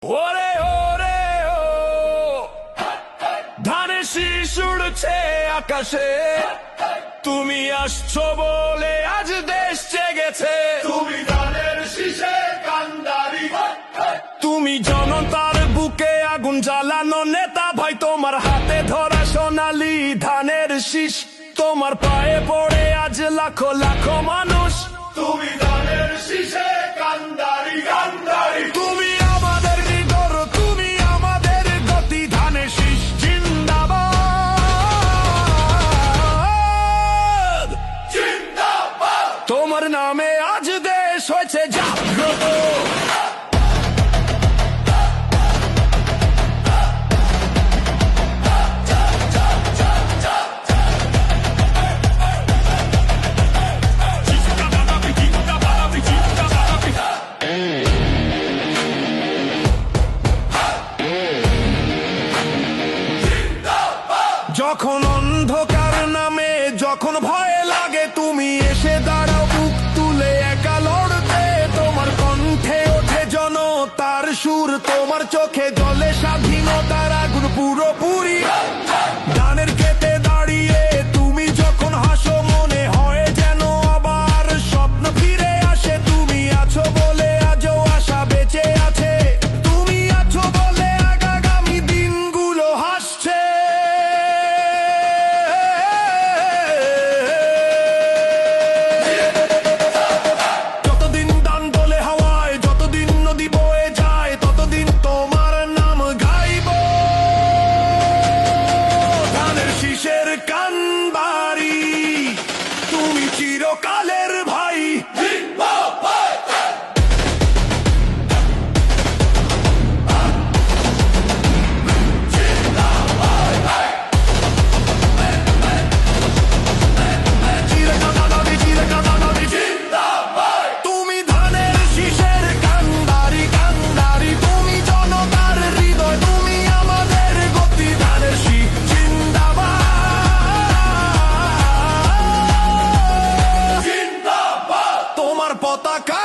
ওরে ওরে ও ধানের শীষ উড়ছে আকাশে, তুমি আসছো বলে আজ দেশ জেগেছে। তুমি ধানের শীষে কান্ডারি, তুমি জনতার বুকে আগুন জ্বালানো নেতা ভাই, তোমার হাতে ধরা সোনালী ধানের শীষ, তোমার পায়ে পড়ে আজ লাখো লাখো মানুষ। তুমি ধানের শীষে কান্ডারি কান্ডারি, তুমি আমাদের হৃদয়, তুমি আমাদের গতি, ধানের শীষ জিন্দাবাদ জিন্দাবাদ। তোমার নামে আজ দেশ হয়েছে জাগ্রত। যখন অন্ধকার নামে, যখন ভয় লাগে, তুমি এসে দাঁড়াও বুক তুলে একা লড়তে। তোমার কণ্ঠে ওঠে জনতার সুর, তোমার চোখে জলে স্বাধীনতার আগুন পুরোপুরি। ধানের খেতে দাঁড়িয়ে তুমি যখন হাসো, মনে হয় যেন আবার স্বপ্ন ফিরে আসে। তুমি আছো বলে আজও আশা বেঁচে আছে, তুমি আছো বলে আগামী দিনগুলো হাসছে। যতদিন দান দোলে হাওয়ায়, যতদিন নদী বয়ে যায়, ততদিন তোমার নাম গাইব। ধানের শীষের কান্ডারি, তুমি চিরকালের ভাই। তুমি ধানের শীষের কান্ডারি কান্ডারি, তুমি জনতার হৃদয়, তুমি আমাদের গতি, ধানের শীষ জিন্দাবাদ। জিন্দাবাদ। তোমার পতাকা